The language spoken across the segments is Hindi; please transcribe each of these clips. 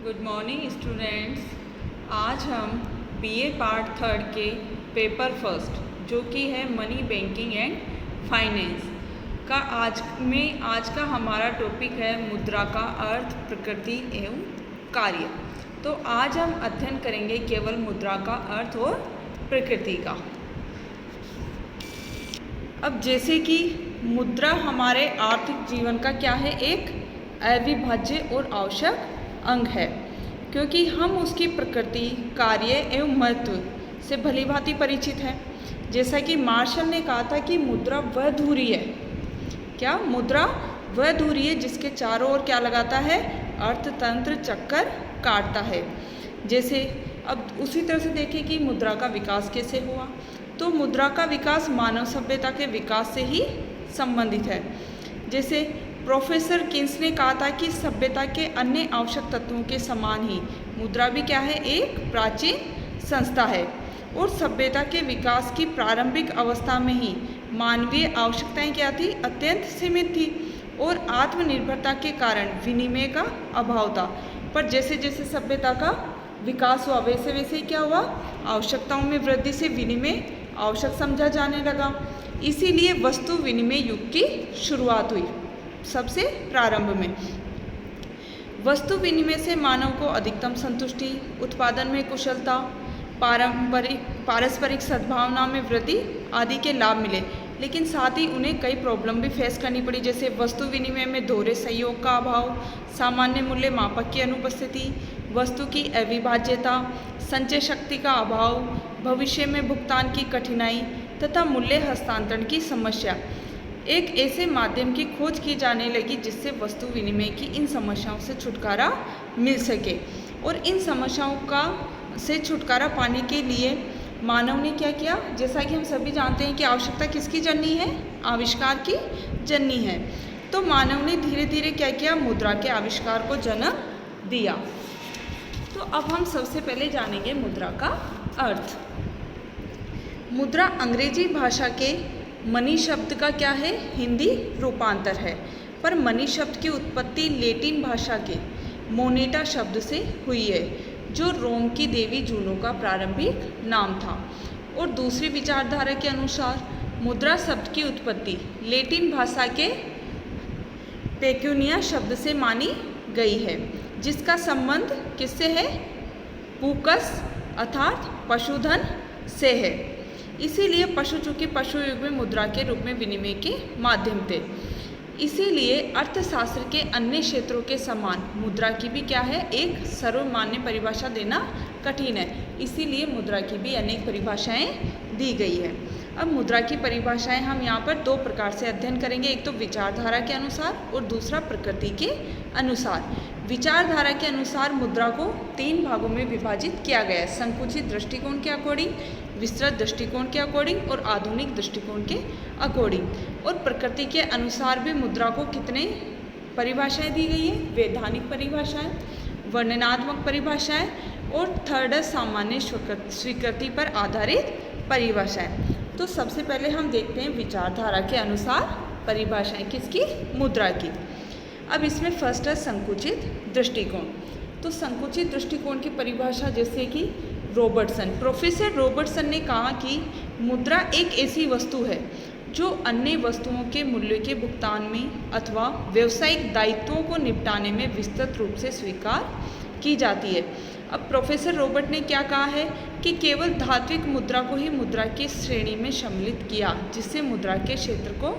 Good morning students. आज हम बीए पार्ट थर्ड के पेपर फर्स्ट जो कि है मनी बैंकिंग एंड फाइनेंस का आज का हमारा टॉपिक है मुद्रा का अर्थ, प्रकृति एवं कार्य। तो आज हम अध्ययन करेंगे केवल मुद्रा का अर्थ और प्रकृति का। अब जैसे कि मुद्रा हमारे आर्थिक जीवन का क्या है, एक अविभाज्य और आवश्यक अंग है, क्योंकि हम उसकी प्रकृति, कार्य एवं महत्व से भलीभांति परिचित हैं। जैसा कि मार्शल ने कहा था कि मुद्रा वह धुरी है, क्या मुद्रा वह धुरी है जिसके चारों ओर क्या लगाता है, अर्थतंत्र चक्कर काटता है। जैसे अब उसी तरह से देखें कि मुद्रा का विकास कैसे हुआ, तो मुद्रा का विकास मानव सभ्यता के विकास से ही संबंधित है। जैसे प्रोफेसर किन्स ने कहा था कि सभ्यता के अन्य आवश्यक तत्वों के समान ही मुद्रा भी क्या है, एक प्राचीन संस्था है और सभ्यता के विकास की प्रारंभिक अवस्था में ही मानवीय आवश्यकताएं क्या थी, अत्यंत सीमित थी और आत्मनिर्भरता के कारण विनिमय का अभाव था। पर जैसे जैसे सभ्यता का विकास हुआ वैसे वैसे ही क्या हुआ, आवश्यकताओं में वृद्धि से विनिमय आवश्यक समझा जाने लगा। इसीलिए वस्तु विनिमय युग की शुरुआत हुई। सबसे प्रारंभ में वस्तु विनिमय से मानव को अधिकतम संतुष्टि, उत्पादन में कुशलता, पारस्परिक सद्भावना में वृद्धि आदि के लाभ मिले, लेकिन साथ ही उन्हें कई प्रॉब्लम भी फेस करनी पड़ी। जैसे वस्तु विनिमय में दोहरे सहयोग का अभाव, सामान्य मूल्य मापक की अनुपस्थिति, वस्तु की अविभाज्यता, संचय शक्ति का अभाव, भविष्य में भुगतान की कठिनाई तथा मूल्य हस्तांतरण की समस्या। एक ऐसे माध्यम की खोज की जाने लगी जिससे वस्तु विनिमय की इन समस्याओं से छुटकारा मिल सके। और इन समस्याओं से छुटकारा पाने के लिए मानव ने क्या किया, जैसा कि हम सभी जानते हैं कि आवश्यकता किसकी जननी है, आविष्कार की जननी है। तो मानव ने धीरे धीरे क्या किया, मुद्रा के आविष्कार को जन्म दिया। तो अब हम सबसे पहले जानेंगे मुद्रा का अर्थ। मुद्रा अंग्रेजी भाषा के मनी शब्द का क्या है, हिंदी रूपांतर है, पर मनी शब्द की उत्पत्ति लैटिन भाषा के मोनेटा शब्द से हुई है, जो रोम की देवी जूनो का प्रारंभिक नाम था। और दूसरी विचारधारा के अनुसार मुद्रा शब्द की उत्पत्ति लैटिन भाषा के पेक्यूनिया शब्द से मानी गई है, जिसका संबंध किससे है, पुकस अर्थात पशुधन से है। इसीलिए पशु चूंकि पशु युग में मुद्रा के रूप में विनिमय के माध्यम थे, इसीलिए अर्थशास्त्र के अन्य क्षेत्रों के समान मुद्रा की भी क्या है, एक सर्वमान्य परिभाषा देना कठिन है। इसीलिए मुद्रा की भी अनेक परिभाषाएं दी गई है। अब मुद्रा की परिभाषाएं हम यहाँ पर दो प्रकार से अध्ययन करेंगे, एक तो विचारधारा के अनुसार और दूसरा प्रकृति के अनुसार। विचारधारा के अनुसार मुद्रा को तीन भागों में विभाजित किया गया है, संकुचित दृष्टिकोण के अकॉर्डिंग, विस्तृत दृष्टिकोण के अकॉर्डिंग और आधुनिक दृष्टिकोण के अकॉर्डिंग। और प्रकृति के अनुसार भी मुद्रा को कितने परिभाषाएं दी गई है, वैधानिक परिभाषाएं, वर्णनात्मक परिभाषाएं और थर्ड सामान्य स्वीकृति पर आधारित परिभाषाएं। तो सबसे पहले हम देखते हैं विचारधारा के अनुसार परिभाषाएं किसकी, मुद्रा की। अब इसमें फर्स्ट है संकुचित दृष्टिकोण। तो संकुचित दृष्टिकोण की परिभाषा जैसे कि प्रोफेसर रॉबर्टसन ने कहा कि मुद्रा एक ऐसी वस्तु है जो अन्य वस्तुओं के मूल्य के भुगतान में अथवा व्यावसायिक दायित्वों को निपटाने में विस्तृत रूप से स्वीकार की जाती है। अब प्रोफेसर रॉबर्ट ने क्या कहा है कि केवल धात्विक मुद्रा को ही मुद्रा की श्रेणी में सम्मिलित किया, जिससे मुद्रा के क्षेत्र को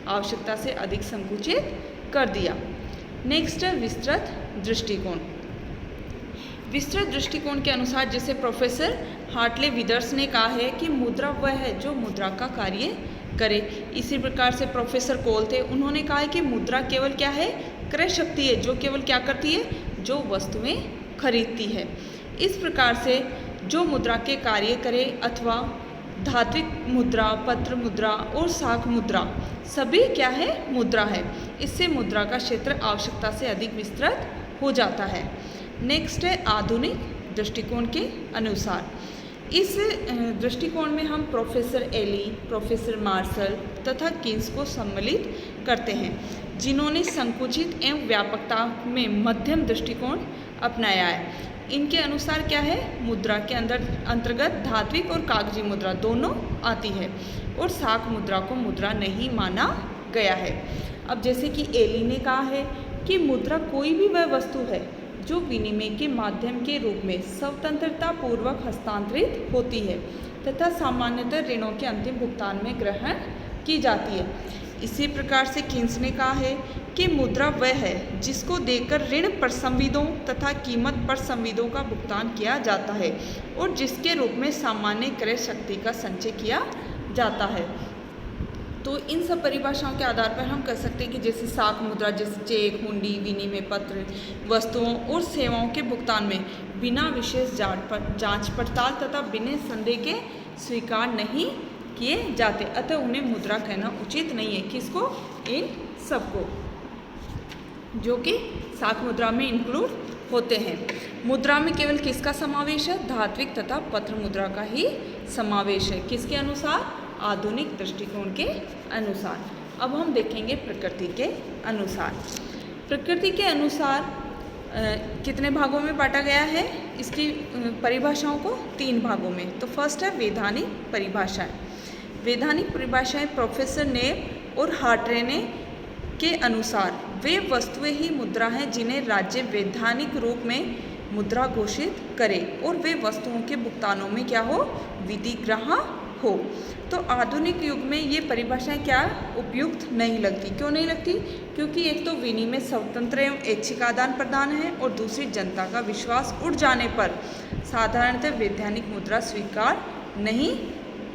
आवश्यकता से अधिक संकुचित कर दिया। नेक्स्ट है विस्तृत दृष्टिकोण। विस्तृत दृष्टिकोण के अनुसार जैसे प्रोफेसर हार्टले विदर्स ने कहा है कि मुद्रा वह है जो मुद्रा का कार्य करे। इसी प्रकार से प्रोफेसर कोल थे, उन्होंने कहा है कि मुद्रा केवल क्या है, क्रय शक्ति है, जो केवल क्या करती है, जो वस्तुएं खरीदती है। इस प्रकार से जो मुद्रा के कार्य करे अथवा धात्विक मुद्रा, पत्र मुद्रा और शाक मुद्रा सभी क्या है, मुद्रा है। इससे मुद्रा का क्षेत्र आवश्यकता से अधिक विस्तृत हो जाता है। नेक्स्ट है आधुनिक दृष्टिकोण के अनुसार। इस दृष्टिकोण में हम प्रोफेसर एली, प्रोफेसर मार्शल तथा किन्स को सम्मिलित करते हैं, जिन्होंने संकुचित एवं व्यापकता में मध्यम दृष्टिकोण अपनाया है। इनके अनुसार क्या है, मुद्रा के अंतर्गत धात्विक और कागजी मुद्रा दोनों आती है और साख मुद्रा को मुद्रा नहीं माना गया है। अब जैसे कि एली ने कहा है कि मुद्रा कोई भी वह वस्तु है जो विनिमय के माध्यम के रूप में स्वतंत्रता पूर्वक हस्तांतरित होती है तथा सामान्यतः ऋणों के अंतिम भुगतान में ग्रहण की जाती है। इसी प्रकार से कीन्स ने कहा है कि मुद्रा वह है जिसको देकर ऋण परसंविदों तथा कीमत परसंविदों का भुगतान किया जाता है और जिसके रूप में सामान्य क्रय शक्ति का संचय किया जाता है। तो इन सब परिभाषाओं के आधार पर हम कह सकते हैं कि जैसे साख मुद्रा, जैसे चेक, हुंडी, विनिमय पत्र, वस्तुओं और सेवाओं के भुगतान में बिना विशेष जांच पड़ताल तथा बिना संदेह के स्वीकार नहीं किए जाते, अतः उन्हें मुद्रा कहना उचित नहीं है। किसको? इन सबको, जो कि साख मुद्रा में इंक्लूड होते हैं। मुद्रा में केवल किसका समावेश है? धात्विक तथा पत्र मुद्रा का ही समावेश है। किसके अनुसार? आधुनिक दृष्टिकोण के अनुसार। अब हम देखेंगे प्रकृति के अनुसार। प्रकृति के अनुसार कितने भागों में बांटा गया है इसकी परिभाषाओं को? 3 भागों में। तो फर्स्ट है वैधानिक परिभाषाएं। वैधानिक परिभाषाएं प्रोफेसर नेव और हार्ट्रेने के अनुसार वे वस्तुएं ही मुद्रा हैं जिन्हें राज्य वैधानिक रूप में मुद्रा घोषित करे और वे वस्तुओं के भुगतानों में क्या हो? विधिग्राह्य हो। तो आधुनिक युग में ये परिभाषाएं क्या उपयुक्त नहीं लगती। क्यों नहीं लगती? क्योंकि एक तो विनिमय स्वतंत्र एवं ऐच्छिक आदान प्रदान है और दूसरी जनता का विश्वास उठ जाने पर साधारणतः वैधानिक मुद्रा स्वीकार नहीं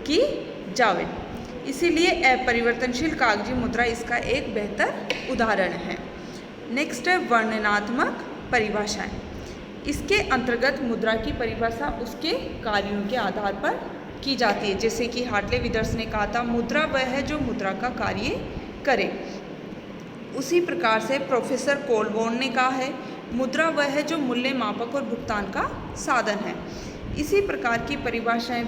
की जावे। इसीलिए अपरिवर्तनशील कागजी मुद्रा इसका एक बेहतर उदाहरण है। नेक्स्ट है वर्णनात्मक परिभाषाएं। इसके अंतर्गत मुद्रा की परिभाषा उसके कार्यों के आधार पर की जाती है। जैसे कि हार्टले विदर्स ने कहा था, मुद्रा वह है जो मुद्रा का कार्य करे। उसी प्रकार से प्रोफेसर कोलबोर्न ने कहा है, मुद्रा वह है जो मूल्य मापक और भुगतान का साधन है। इसी प्रकार की परिभाषाएं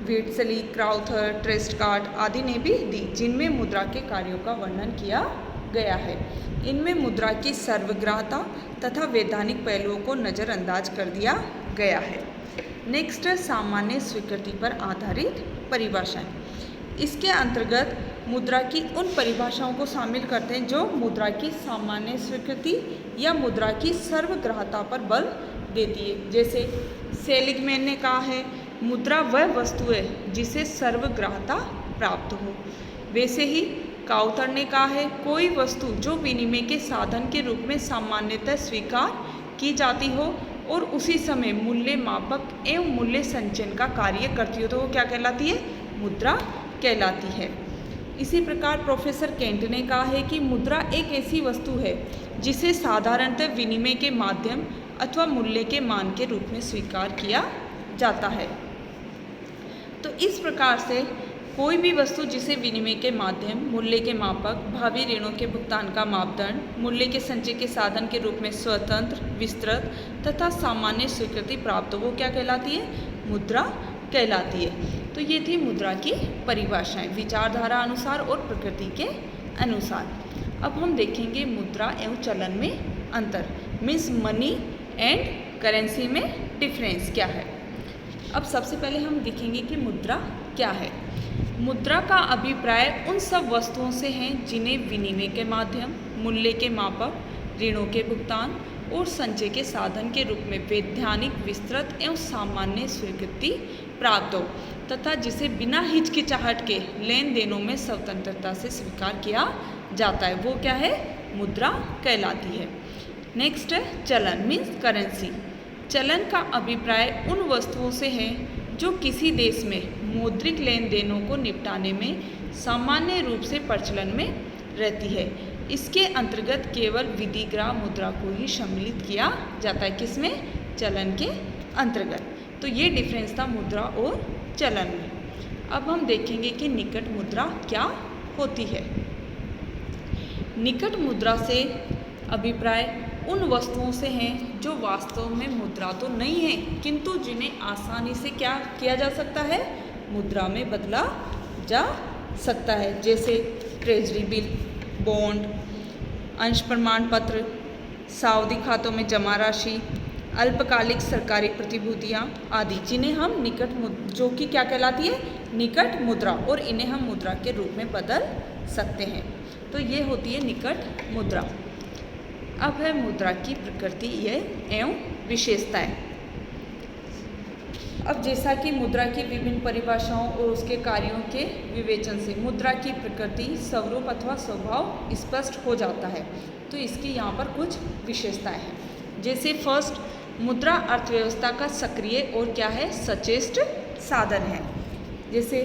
विट्सली, क्राउथर, ट्रेस्टगार्ड आदि ने भी दी, जिनमें मुद्रा के कार्यों का वर्णन किया गया है। इनमें मुद्रा की सर्वग्राह्यता तथा वैधानिक पहलुओं को नज़रअंदाज कर दिया गया है। नेक्स्ट है सामान्य स्वीकृति पर आधारित परिभाषाएं। इसके अंतर्गत मुद्रा की उन परिभाषाओं को शामिल करते हैं जो मुद्रा की सामान्य स्वीकृति या मुद्रा की सर्वग्राह्यता पर बल देती है। जैसे सेलिगमैन ने कहा है, मुद्रा वह वस्तु है जिसे सर्वग्राह्यता प्राप्त हो। वैसे ही काउथर ने कहा है, कोई वस्तु जो विनिमय के साधन के रूप में सामान्यतः स्वीकार की जाती हो और उसी समय मूल्य मापक एवं मूल्य संचयन का कार्य करती हो तो वो क्या कहलाती है? मुद्रा कहलाती है। इसी प्रकार प्रोफेसर केंट ने कहा है कि मुद्रा एक ऐसी वस्तु है जिसे साधारणतः विनिमय के माध्यम अथवा मूल्य के मान के रूप में स्वीकार किया जाता है। तो इस प्रकार से कोई भी वस्तु जिसे विनिमय के माध्यम, मूल्य के मापक, भावी ऋणों के भुगतान का मापदंड, मूल्य के संचय के साधन के रूप में स्वतंत्र, विस्तृत तथा सामान्य स्वीकृति प्राप्त हो, वो क्या कहलाती है? मुद्रा कहलाती है। तो ये थी मुद्रा की परिभाषाएं विचारधारा अनुसार और प्रकृति के अनुसार। अब हम देखेंगे मुद्रा एवं चलन में अंतर, मीन्स मनी एंड करेंसी में डिफरेंस क्या है। अब सबसे पहले हम देखेंगे कि मुद्रा क्या है। मुद्रा का अभिप्राय उन सब वस्तुओं से है जिन्हें विनिमय के माध्यम, मूल्य के मापक, ऋणों के भुगतान और संचय के साधन के रूप में वैधानिक, विस्तृत एवं सामान्य स्वीकृति प्राप्त हो तथा जिसे बिना हिचकिचाहट के लेन देनों में स्वतंत्रता से स्वीकार किया जाता है, वो क्या है? मुद्रा कहलाती है। नेक्स्ट है चलन, मीन्स करेंसी। चलन का अभिप्राय उन वस्तुओं से है जो किसी देश में मौद्रिक लेन देनों को निपटाने में सामान्य रूप से प्रचलन में रहती है। इसके अंतर्गत केवल विधिग्राह्य मुद्रा को ही सम्मिलित किया जाता है। किसमें? चलन के अंतर्गत। तो ये डिफरेंस था मुद्रा और चलन में। अब हम देखेंगे कि निकट मुद्रा क्या होती है। निकट मुद्रा से अभिप्राय उन वस्तुओं से हैं जो वास्तव में मुद्रा तो नहीं है किंतु जिन्हें आसानी से क्या किया जा सकता है? मुद्रा में बदला जा सकता है। जैसे ट्रेजरी बिल, बॉन्ड, अंश प्रमाण पत्र, सावधि खातों में जमा राशि, अल्पकालिक सरकारी प्रतिभूतियाँ आदि, जिन्हें हम जो कि क्या कहलाती है, निकट मुद्रा, और इन्हें हम मुद्रा के रूप में बदल सकते हैं। तो ये होती है निकट मुद्रा। अब है मुद्रा की प्रकृति एवं विशेषताएं। अब जैसा कि मुद्रा की विभिन्न परिभाषाओं और उसके कार्यों के विवेचन से मुद्रा की प्रकृति, स्वरूप अथवा स्वभाव स्पष्ट हो जाता है। तो इसकी यहाँ पर कुछ विशेषताएं हैं। जैसे फर्स्ट, मुद्रा अर्थव्यवस्था का सक्रिय और क्या है, सचेष्ट साधन है। जैसे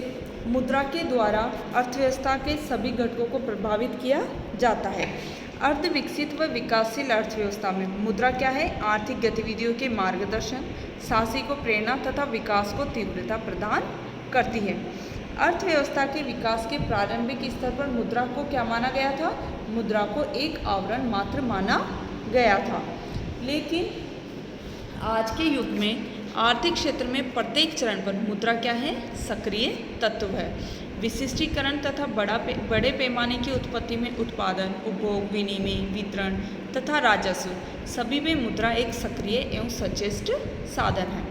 मुद्रा के द्वारा अर्थव्यवस्था के सभी घटकों को प्रभावित किया जाता है। अर्ध विकसित व विकासशील अर्थव्यवस्था में मुद्रा क्या है, आर्थिक गतिविधियों के मार्गदर्शन, साहसी को प्रेरणा तथा विकास को तीव्रता प्रदान करती है। अर्थव्यवस्था के विकास के प्रारंभिक स्तर पर मुद्रा को क्या माना गया था, मुद्रा को एक आवरण मात्र माना गया था। लेकिन आज के युग में आर्थिक क्षेत्र में प्रत्येक चरण पर मुद्रा क्या है, सक्रिय तत्व है। विशिष्टीकरण तथा बड़े पैमाने की उत्पत्ति में उत्पादन, उपभोग, विनिमय, वितरण तथा राजस्व सभी में मुद्रा एक सक्रिय एवं सचेष्ट साधन है।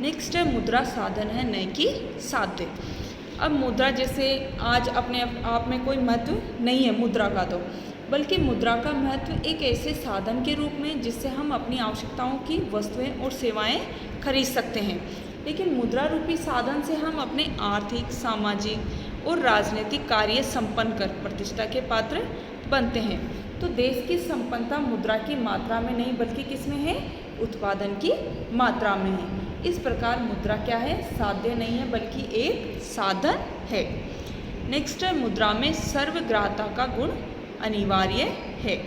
नेक्स्ट है मुद्रा साधन है, न कि साध्य। अब मुद्रा जैसे आज अपने आप में कोई महत्व नहीं है मुद्रा का, तो बल्कि मुद्रा का महत्व एक ऐसे साधन के रूप में जिससे हम अपनी आवश्यकताओं की वस्तुएं और सेवाएं खरीद सकते हैं। लेकिन मुद्रा रूपी साधन से हम अपने आर्थिक, सामाजिक और राजनीतिक कार्य संपन्न कर प्रतिष्ठा के पात्र बनते हैं। तो देश की संपन्नता मुद्रा की मात्रा में नहीं बल्कि किस में है, उत्पादन की मात्रा में है। इस प्रकार मुद्रा क्या है, साध्य नहीं है बल्कि एक साधन है। नेक्स्ट है मुद्रा में सर्वग्राह्यता का गुण अनिवार्य है।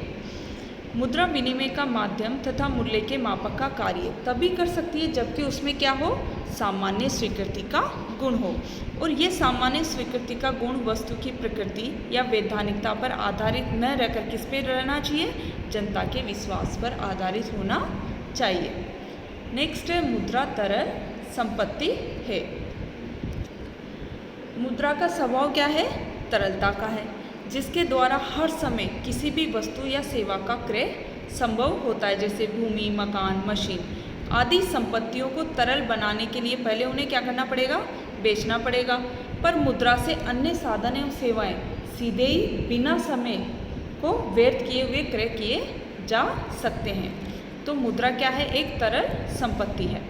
मुद्रा विनिमय का माध्यम तथा मूल्य के मापक का कार्य तभी कर सकती है जबकि उसमें क्या हो, सामान्य स्वीकृति का गुण हो। और ये सामान्य स्वीकृति का गुण वस्तु की प्रकृति या वैधानिकता पर आधारित न रहकर किस पे रहना चाहिए, जनता के विश्वास पर आधारित होना चाहिए। नेक्स्ट है मुद्रा तरल संपत्ति है। मुद्रा का स्वभाव क्या है, तरलता का है, जिसके द्वारा हर समय किसी भी वस्तु या सेवा का क्रय संभव होता है। जैसे भूमि, मकान, मशीन आदि संपत्तियों को तरल बनाने के लिए पहले उन्हें क्या करना पड़ेगा, बेचना पड़ेगा। पर मुद्रा से अन्य साधन एवं सेवाएं सीधे ही बिना समय को व्यर्थ किए हुए क्रय किए जा सकते हैं। तो मुद्रा क्या है, एक तरल संपत्ति है।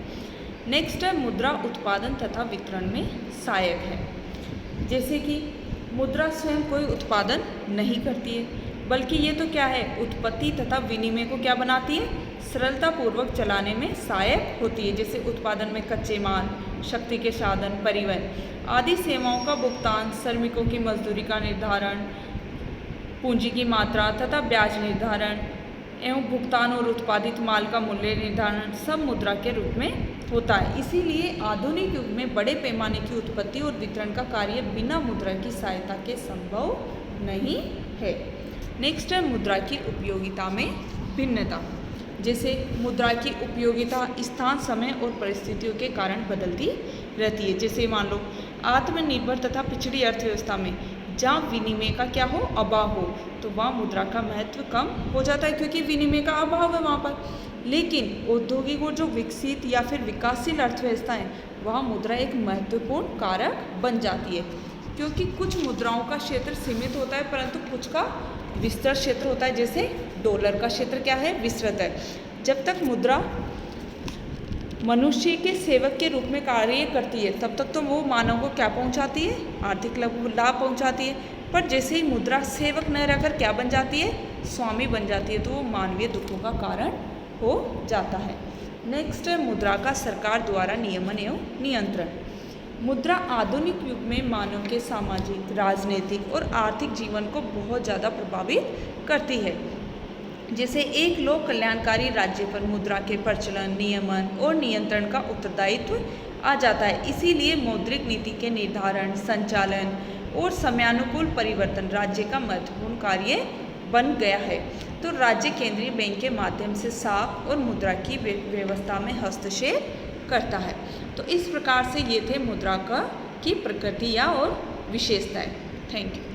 नेक्स्ट है मुद्रा उत्पादन तथा वितरण में सहायक है। जैसे कि मुद्रा स्वयं कोई उत्पादन नहीं करती है बल्कि ये तो क्या है, उत्पत्ति तथा विनिमय को क्या बनाती है, सरलतापूर्वक चलाने में सहायक होती है। जैसे उत्पादन में कच्चे माल, शक्ति के साधन, परिवहन आदि सेवाओं का भुगतान, श्रमिकों की मजदूरी का निर्धारण, पूंजी की मात्रा तथा ब्याज निर्धारण एवं भुगतान और उत्पादित माल का मूल्य निर्धारण सब मुद्रा के रूप में होता है। इसीलिए आधुनिक युग में बड़े पैमाने की उत्पत्ति और वितरण का कार्य बिना मुद्रा की सहायता के संभव नहीं है। नेक्स्ट है मुद्रा की उपयोगिता में भिन्नता। जैसे मुद्रा की उपयोगिता स्थान, समय और परिस्थितियों के कारण बदलती रहती है। जैसे मान लो आत्मनिर्भर तथा पिछड़ी अर्थव्यवस्था में जहाँ विनिमय का क्या हो, अभाव हो, तो वहाँ मुद्रा का महत्व कम हो जाता है क्योंकि विनिमय का अभाव है वहाँ पर। लेकिन औद्योगिक और जो विकसित या फिर विकासशील अर्थव्यवस्था है वहाँ मुद्रा एक महत्वपूर्ण कारक बन जाती है क्योंकि कुछ मुद्राओं का क्षेत्र सीमित होता है परंतु कुछ का विस्तृत क्षेत्र होता है। जैसे डॉलर का क्षेत्र क्या है, विस्तृत है। जब तक मुद्रा मनुष्य के सेवक के रूप में कार्य करती है तब तक तो वो मानव को क्या पहुंचाती है, आर्थिक लाभ पहुंचाती है। पर जैसे ही मुद्रा सेवक न रहकर क्या बन जाती है, स्वामी बन जाती है, तो वो मानवीय दुखों का कारण हो जाता है। नेक्स्ट है मुद्रा का सरकार द्वारा नियमन एवं नियंत्रण। मुद्रा आधुनिक युग में मानव के सामाजिक, राजनीतिक और आर्थिक जीवन को बहुत ज़्यादा प्रभावित करती है। जैसे एक लोक कल्याणकारी राज्य पर मुद्रा के प्रचलन, नियमन और नियंत्रण का उत्तरदायित्व आ जाता है। इसीलिए मौद्रिक नीति के निर्धारण, संचालन और समयानुकूल परिवर्तन राज्य का महत्वपूर्ण कार्य बन गया है। तो राज्य केंद्रीय बैंक के माध्यम से साख और मुद्रा की व्यवस्था में हस्तक्षेप करता है। तो इस प्रकार से ये थे मुद्रा की प्रकृति या और विशेषताएं। Thank you.